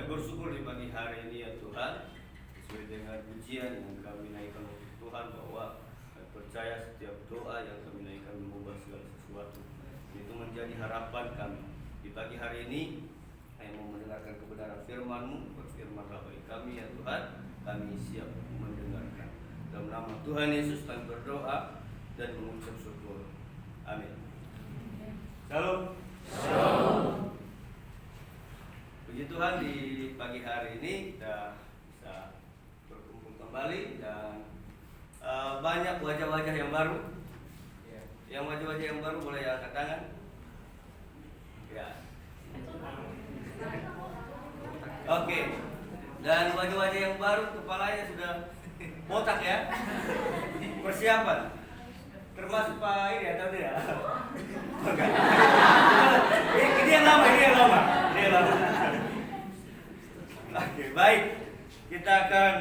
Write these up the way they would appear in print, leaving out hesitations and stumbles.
bersyukur di pagi hari ini ya Tuhan, sesuai dengan pujian yang kami naikkan untuk Tuhan, bahwa kami percaya setiap doa yang kami naikkan mengubah segala sesuatu. Itu menjadi harapan kami. Di pagi hari ini kami mau mendengarkan kebenaran firman-Mu. Berfirmanlah bagi kami ya Tuhan, kami siap mendengarkan. Dalam nama Tuhan Yesus kami berdoa dan mengucap syukur. Amin. Shalom. Shalom. Puji Tuhan, di pagi hari ini kita bisa berkumpul kembali dan banyak wajah-wajah yang baru. Yang wajah-wajah yang baru boleh angkat tangan. Ya. Oke. Dan wajah-wajah yang baru kepalanya sudah botak ya. Persiapan. Termasuk Pak ini atau tidak? Oke. Ini yang lama. Oke, baik. Kita akan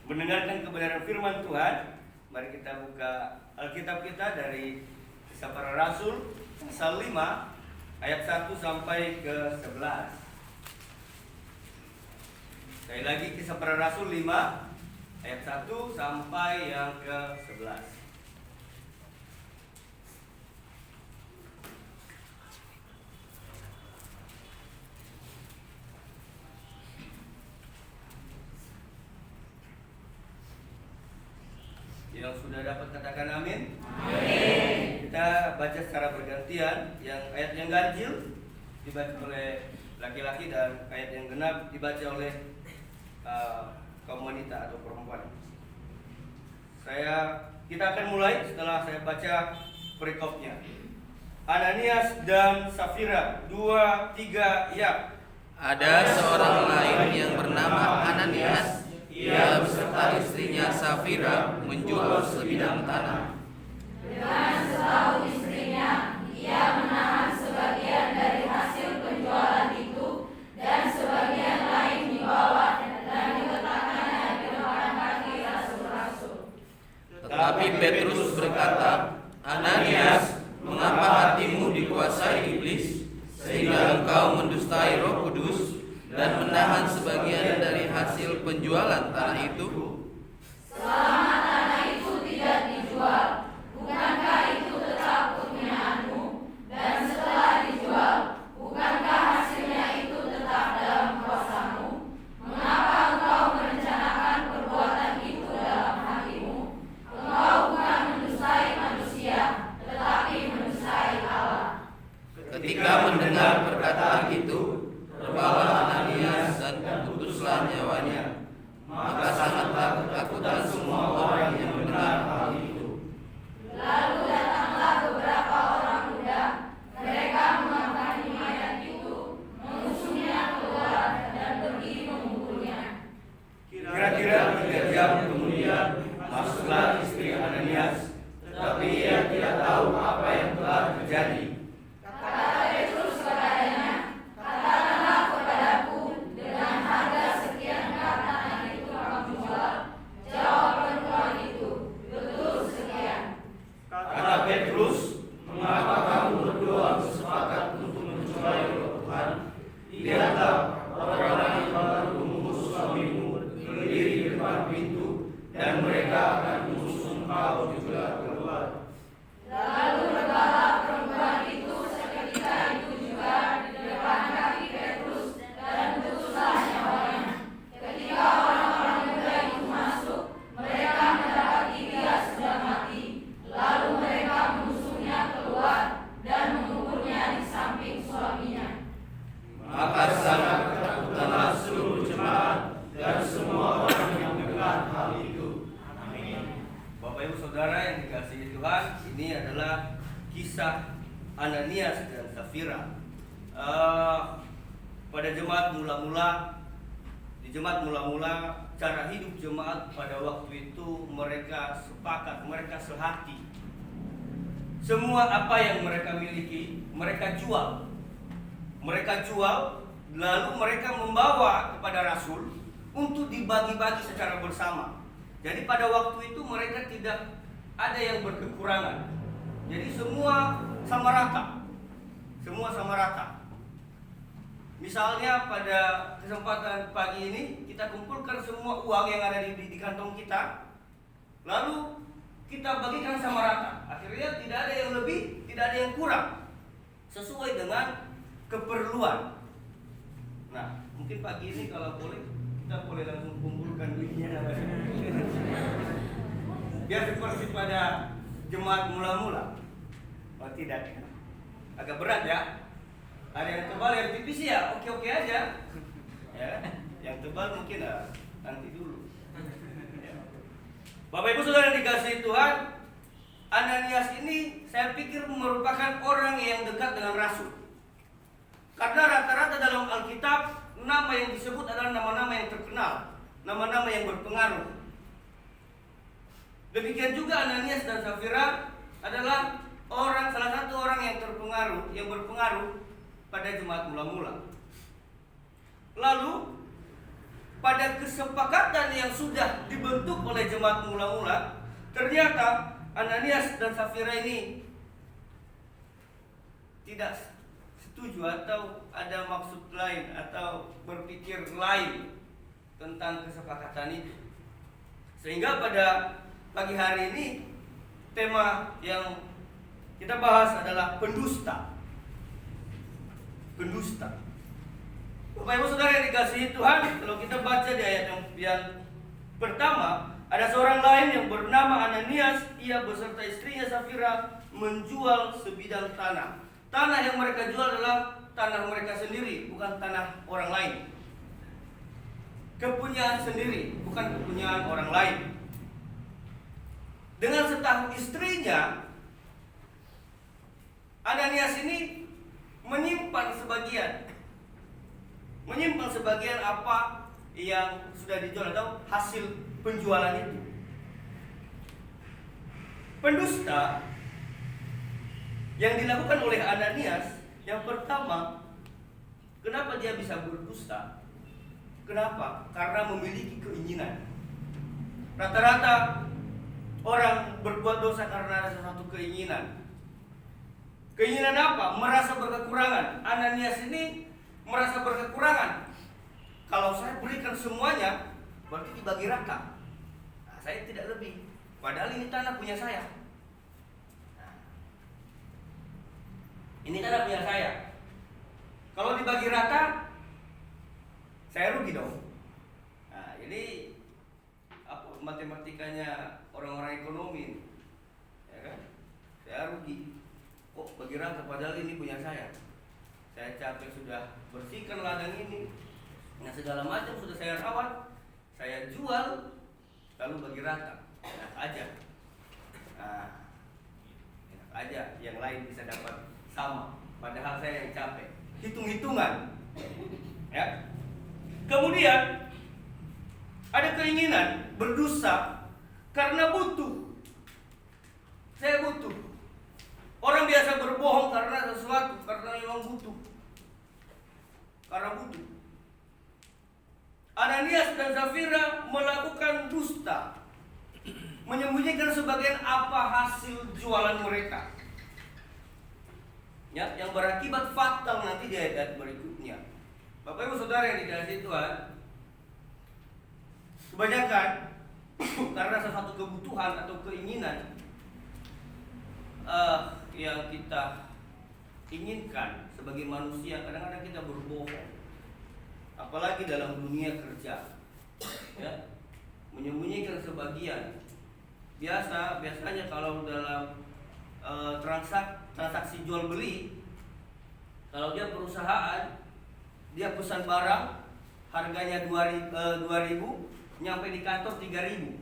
mendengarkan kebenaran firman Tuhan. Mari kita buka Alkitab kita dari Kisah Para Rasul pasal 5 ayat 1 sampai ke 11. Sekali lagi Kisah Para Rasul 5 ayat 1 sampai yang ke 11. Yang sudah dapat katakan amin. Amin. Kita baca secara bergantian. Yang ayat yang ganjil dibaca oleh laki-laki dan ayat yang genap dibaca oleh kaum wanita atau perempuan. Kita akan mulai setelah saya baca perikopnya. Ananias dan Safira, 2, 3, ya. Ada seorang lain yang bernama Ananias. Ia beserta istrinya Safira menjual sebidang tanah. Dengan setahu istrinya, ia menahan sebagian dari hasil penjualan itu dan sebagian lain dibawa dan diletakkannya di depan kaki rasul-rasul. Tetapi Petrus berkata, Ananias, mengapa hatimu dikuasai iblis, sehingga engkau mendustai Roh Kudus dan menahan sebagian dari hasil penjualan tanah itu? Selama tanah itu tidak dijual, bukankah itu tetap kepunyaanmu? Dan setelah dijual, bukankah hasilnya itu tetap dalam kuasamu? Mengapa engkau merencanakan perbuatan itu dalam hatimu? Engkau bukan mendustai manusia, tetapi mendustai Allah. Ketika mendengar perkataan itu, terbawa Ananias dan putuslah nyawanya. Maka sangatlah ketakutan semua orang yang mendengar hal itu. Lalu datanglah beberapa orang muda, mereka mengambil mayat itu, mengusungnya keluar dan pergi menguburnya. Kira-kira 3 jam kemudian masuklah istri Ananias, tetapi ia tidak tahu apa yang telah terjadi. Kata Petrus kepadanya, katakanlah kepadaku, dengan harga sekiankah tanah itu kamu jual? Jawab perempuan itu, betul sekian. Kata Petrus, mengapa kamu berdua bersepakat untuk mencuri roh Tuhan? Lihatlah, orang-orang yang baru mengurus suamimu berdiri di depan pintu, dan mereka akan mengusung kau juga keluar. Lalu berbalah perempuan itu seketika itu juga di depan kaki Petrus dan putuslah nyawanya. Ketika orang-orang muda itu masuk, mereka mendapati dia sudah mati. Lalu mereka mengusungnya keluar dan menguburnya di samping suaminya. Maka sangat ketakutanlah seluruh jemaat dan semua orang yang mendengar hal itu. Amin. Bapak Ibu Saudara yang dikasihi Tuhan, ini adalah kisah Ananias dan Safira. Pada jemaat mula-mula, di jemaat mula-mula, cara hidup jemaat pada waktu itu mereka sepakat, mereka sehati. Semua apa yang mereka miliki, mereka jual. Mereka jual, lalu mereka membawa kepada Rasul untuk dibagi-bagi secara bersama. Jadi pada waktu itu mereka tidak ada yang berkekurangan. Jadi semua sama rata. Semua sama rata. Misalnya pada kesempatan pagi ini kita kumpulkan semua uang yang ada di kantong kita, lalu kita bagikan sama rata. Akhirnya tidak ada yang lebih, tidak ada yang kurang, sesuai dengan keperluan. Nah, mungkin pagi ini kalau boleh kita boleh langsung kumpulkan duitnya, biar seperti pada jemaat mula-mula. Oh tidak, agak berat ya. Ada yang tebal, yang tipis ya oke-oke aja. Ya, yang tebal mungkin nanti dulu. Ya. Bapak Ibu Saudara yang dikasihi Tuhan, Ananias ini saya pikir merupakan orang yang dekat dengan Rasul. Karena rata-rata dalam Alkitab nama yang disebut adalah nama-nama yang terkenal, nama-nama yang berpengaruh. Demikian juga Ananias dan Safira adalah salah satu orang yang berpengaruh pada jemaat mula-mula. Lalu pada kesepakatan yang sudah dibentuk oleh jemaat mula-mula, ternyata Ananias dan Safira ini tidak setuju atau ada maksud lain atau berpikir lain tentang kesepakatan itu. Sehingga pada pagi hari ini tema yang kita bahas adalah pendusta. Pendusta. Bapak Ibu Saudara yang dikasihi Tuhan, kalau kita baca di ayat yang pertama, ada seorang lain yang bernama Ananias, ia beserta istrinya Safira menjual sebidang tanah. Tanah yang mereka jual adalah tanah mereka sendiri, bukan tanah orang lain. Kepunyaan sendiri, bukan kepunyaan orang lain. Dengan setahu istrinya, Ananias ini menyimpan sebagian apa yang sudah dijual atau hasil penjualan itu. Pendusta yang dilakukan oleh Ananias, yang pertama, kenapa dia bisa berdusta? Kenapa? Karena memiliki keinginan. Rata-rata orang berbuat dosa karena ada sesuatu keinginan. Keinginan apa? Merasa berkekurangan. Ananias ini merasa berkekurangan. Kalau saya berikan semuanya, berarti dibagi rata. Nah, saya tidak lebih. Padahal ini tanah punya saya. Nah, ini tanah punya saya. Kalau dibagi rata, saya rugi dong. Nah, ini apa matematikanya orang-orang ekonomi, ya kan? Saya rugi. Kok bagi rata padahal ini punya saya. Saya capek sudah bersihkan ladang ini, nah segala macam sudah saya rawat, saya jual, lalu bagi rata. Enak aja. Nah, enak aja. Yang lain bisa dapat sama, padahal saya yang capek. Hitung-hitungan. Ya. Kemudian ada keinginan berdosa karena butuh. Saya butuh. Orang biasa berbohong karena sesuatu, karena memang butuh. Karena butuh. Ananias dan Safira melakukan dusta, menyembunyikan sebagian apa hasil jualan mereka, ya, yang berakibat fatal nanti di ayat berikutnya. Bapak Ibu Saudara yang dikasihi Tuhan, kebanyakan karena sesuatu kebutuhan atau keinginan yang kita inginkan sebagai manusia, kadang-kadang kita berbohong, apalagi dalam dunia kerja, ya, menyembunyikan sebagian. Biasanya kalau dalam transaksi jual beli, kalau dia perusahaan, dia pesan barang harganya 2.000, nyampe di kantor 3.000.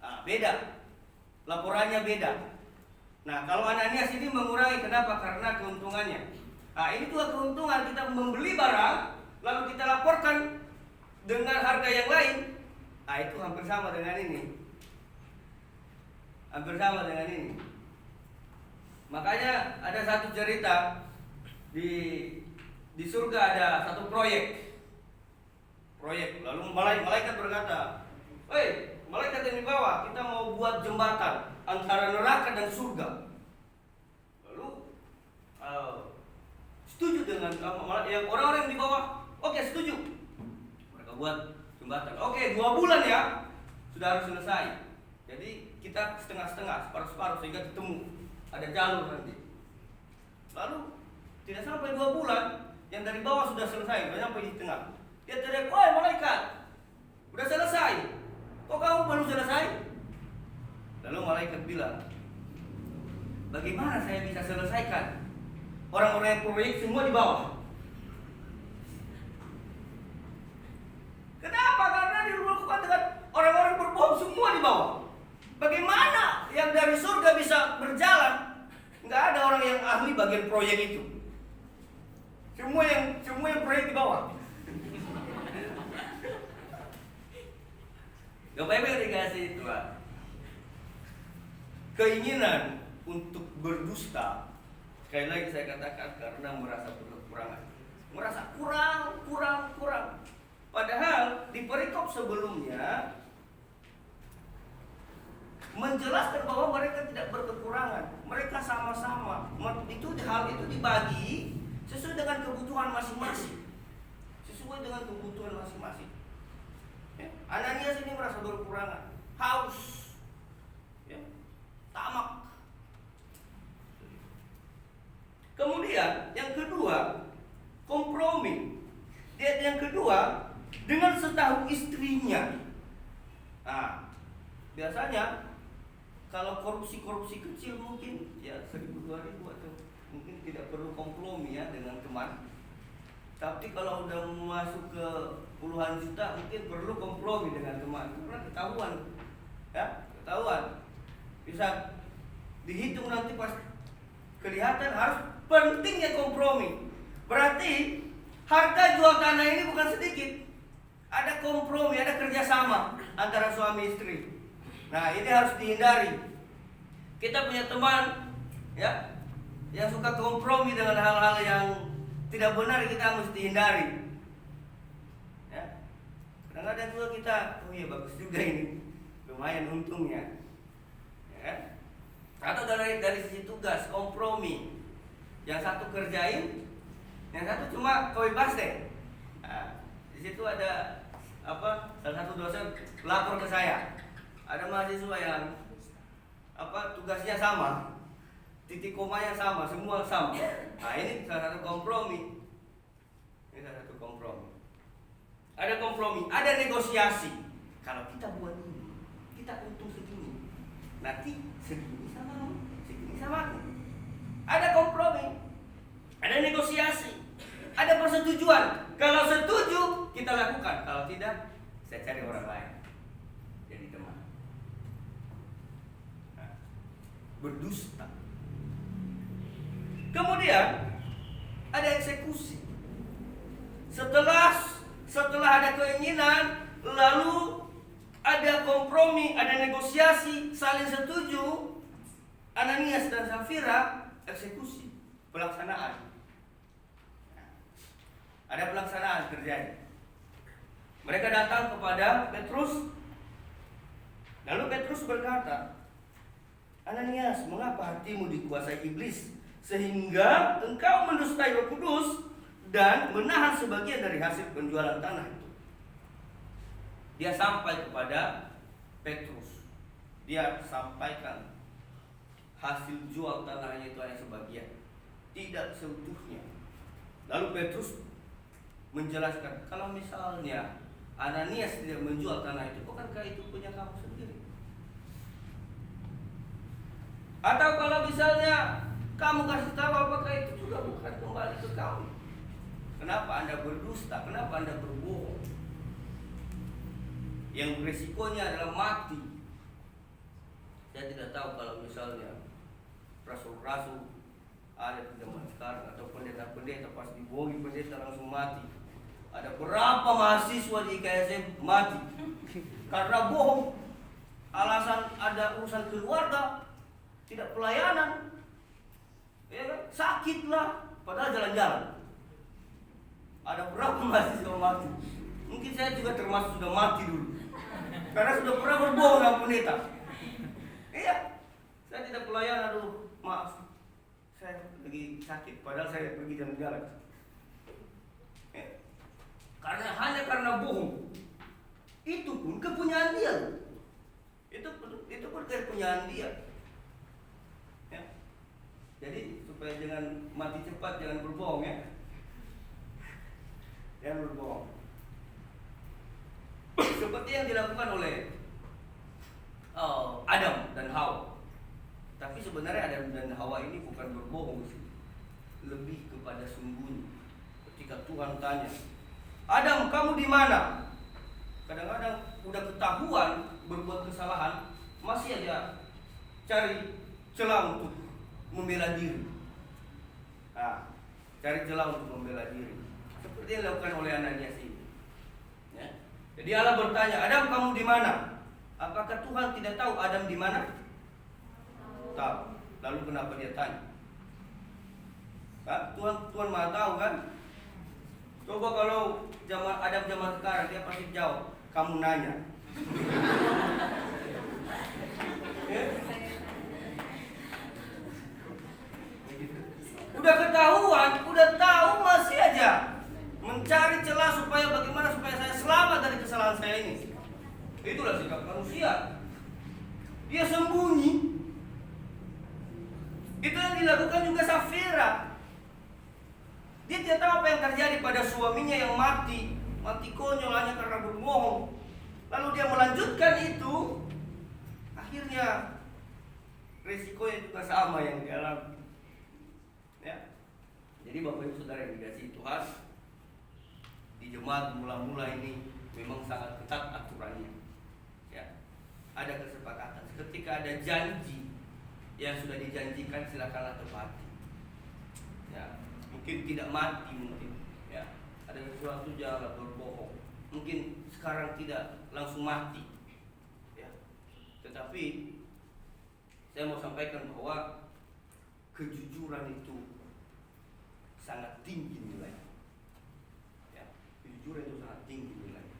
Nah, beda, laporannya beda. Nah, kalau Ananias ini mengurangi, kenapa? Karena keuntungannya. Nah, ini juga keuntungan, kita membeli barang lalu kita laporkan dengan harga yang lain. Nah, itu hampir sama dengan ini. Hampir sama dengan ini. Makanya ada satu cerita di surga, ada satu proyek. Lalu malaikat berkata, "Hei, malaikat yang di bawah, kita mau buat jembatan antara neraka dan surga." Lalu setuju dengan dengan yang orang-orang yang di bawah. Oke, setuju. Mereka buat jembatan. Oke, 2 bulan ya, sudah harus selesai. Jadi kita setengah-setengah, separuh-separuh sehingga ketemu ada jalur nanti. Lalu tidak sampai 2 bulan, yang dari bawah sudah selesai, sudah sampai di tengah. Dia teriak, "Woi malaikat, udah selesai. Kok kamu belum selesai?" Lalu malaikat bilang, "Bagaimana saya bisa selesaikan? Orang-orang yang proyek semua di bawah." Kenapa? Karena dilakukan dengan orang-orang berbohong semua di bawah. Bagaimana yang dari surga bisa berjalan? Nggak ada orang yang ahli bagian proyek itu. Semua yang proyek di bawah. Bapak Ibu yang dikasih Tuhan, keinginan untuk berdusta, sekali lagi saya katakan, karena merasa berkekurangan, merasa kurang. Padahal di perikop sebelumnya menjelaskan bahwa mereka tidak berkekurangan, mereka sama-sama. Hal itu dibagi sesuai dengan kebutuhan masing-masing. Ya. Ananias ini merasa berkekurangan, haus, ya, tamak. Kemudian yang kedua, kompromi. Yang kedua, dengan setahu istrinya. Nah, biasanya kalau korupsi kecil mungkin ya 1.000-2.000 atau mungkin tidak perlu kompromi ya dengan teman. Tapi kalau udah masuk ke puluhan juta mungkin perlu kompromi dengan teman, karena ketahuan, bisa dihitung nanti pas kelihatan. Harus pentingnya kompromi. Berarti harga jual tanah ini bukan sedikit. Ada kompromi, ada kerjasama antara suami istri. Nah, ini harus dihindari. Kita punya teman ya yang suka kompromi dengan hal-hal yang tidak benar, kita mesti hindari. Ya. Kadang-kadang juga kita, oh iya bagus juga ini, lumayan untungnya. Ya. Atau dari sisi tugas, kompromi. Yang satu kerjain, yang satu cuma bebas deh. Nah, di situ ada salah satu dosen lapor ke saya. Ada mahasiswa yang tugasnya sama, titik komanya sama, semua sama. Nah, ini salah satu kompromi. Ada kompromi, ada negosiasi. Kalau kita buat ini, kita untung segini. Nanti segini sama aku. Ada kompromi, ada negosiasi, ada persetujuan. Kalau setuju, kita lakukan. Kalau tidak, saya cari orang lain jadi teman. Nah, berdusta. Kemudian ada eksekusi. Setelah ada keinginan, lalu ada kompromi, ada negosiasi, saling setuju. Ananias dan Safira eksekusi, pelaksanaan. Ada pelaksanaan terjadi. Mereka datang kepada Petrus. Lalu Petrus berkata, "Ananias, mengapa hatimu dikuasai iblis sehingga engkau mendustai Roh Kudus dan menahan sebagian dari hasil penjualan tanah itu?" Dia sampai kepada Petrus. Dia sampaikan hasil jual tanahnya itu hanya sebagian, tidak seutuhnya. Lalu Petrus menjelaskan, kalau misalnya Ananias tidak menjual tanah itu, bukankah itu punya kamu sendiri? Atau kalau misalnya kamu kasih tahu, apakah itu juga bukan kembali ke kamu? Kenapa Anda berdusta? Kenapa Anda berbohong? Yang berisikonya adalah mati. Saya tidak tahu kalau misalnya rasul-rasul ada di zaman sekarang atau pendeta-pendeta pas dibohongi pendeta langsung mati. Ada berapa mahasiswa di IKSM mati karena bohong. Alasan ada urusan keluarga, tidak pelayanan, ya kan? Sakit lah, padahal jalan-jalan. Ada berapa mahasiswa mati? Mungkin saya juga termasuk sudah mati dulu, karena sudah pernah berbohong dengan pendeta. Iya, saya tidak pelayanan, aduh maaf, saya lagi sakit, padahal saya pergi jalan-jalan. kepunyaan dia. Ya. Jadi supaya jangan mati cepat, jangan berbohong ya. Jangan berbohong. Seperti yang dilakukan oleh Adam dan Hawa. Tapi sebenarnya Adam dan Hawa ini bukan berbohong sih. Lebih kepada sembunyi. Ketika Tuhan tanya, Adam, kamu di mana? Kadang-kadang udah ketahuan berbuat kesalahan, masih aja cari celah untuk membela diri. Nah, cari celah untuk membela diri. Seperti yang dilakukan oleh Ananias ini. Ya. Jadi Allah bertanya, Adam, kamu di mana? Apakah Tuhan tidak tahu Adam di mana? Tahu. Lalu kenapa dia tanya? Kan? Tuhan Maha tahu kan? Coba kalau Adam zaman sekarang, dia pasti jawab, kamu nanya. Udah ketahuan, udah tahu masih aja mencari celah supaya bagaimana supaya saya selamat dari kesalahan saya ini. Itulah sikap manusia. Dia sembunyi. Itu yang dilakukan juga Safira. Dia tidak tahu apa yang terjadi pada suaminya yang mati konyol hanya karena berbohong. Lalu dia melanjutkan itu, akhirnya resikonya juga sama yang dialami. Ya. Jadi Bapak Ibu Saudara yang dikasihi Tuhan, di jemaat mula-mula ini memang sangat ketat aturannya. Ya. Ada kesepakatan. Ketika ada janji yang sudah dijanjikan, silakanlah tepati. Ya. Mungkin tidak mati mungkin. Ya. Ada sesuatu janganlah berbohong. Mungkin sekarang tidak langsung mati. Ya. Tetapi saya mau sampaikan bahwa kejujuran itu sangat tinggi nilainya. Ya, kejujuran itu sangat tinggi nilainya.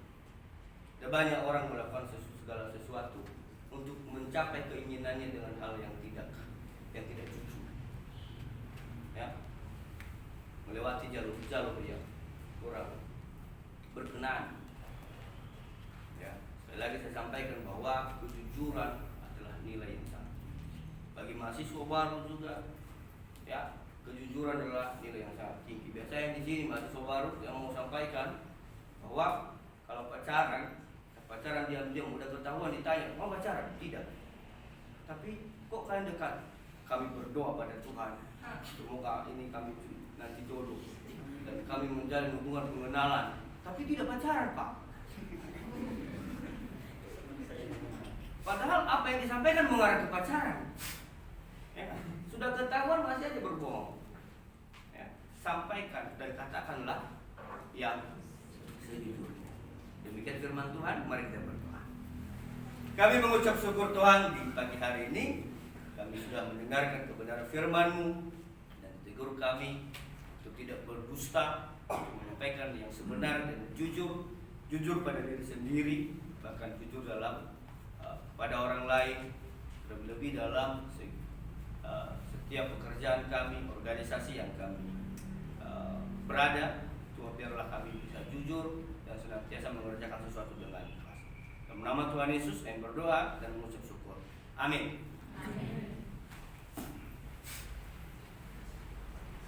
Ada banyak orang melakukan segala sesuatu untuk mencapai keinginannya dengan hal yang tidak jujur. Ya, melewati jalur-jalur yang kurang berkenan. Ya, sekali lagi saya sampaikan bahwa kejujuran adalah nilai yang sangat tinggi. Bagi mahasiswa baru juga, ya, kejujuran adalah nilai yang sangat tinggi. Biasanya di sini mahasiswa baru yang mau sampaikan bahwa kalau pacaran diam-diam udah ketahuan ditanya, mau pacaran? Tidak. Tapi kok kalian dekat? Kami berdoa pada Tuhan, semoga ini kami nanti jodoh dan kami menjalin hubungan pengenalan. Tapi tidak pacaran, Pak. Padahal apa yang disampaikan mengarah ke pacaran. Ya, sudah ketahuan masih aja berbohong. Ya, sampaikan dan katakanlah yang sejujurnya. Demikian firman Tuhan, mari kita berdoa. Kami mengucap syukur Tuhan di pagi hari ini. Kami sudah mendengarkan kebenaran firman-Mu dan tegur kami untuk tidak berdusta, menyampaikan yang sebenar dan jujur pada diri sendiri, bahkan jujur dalam pada orang lain, lebih dalam setiap pekerjaan kami, organisasi yang kami berada. Tuhan, biarlah kami bisa jujur dan senantiasa mengerjakan sesuatu dengan ikhlas. Dalam nama Tuhan Yesus, kami berdoa dan mengucap syukur. Amin. Amin.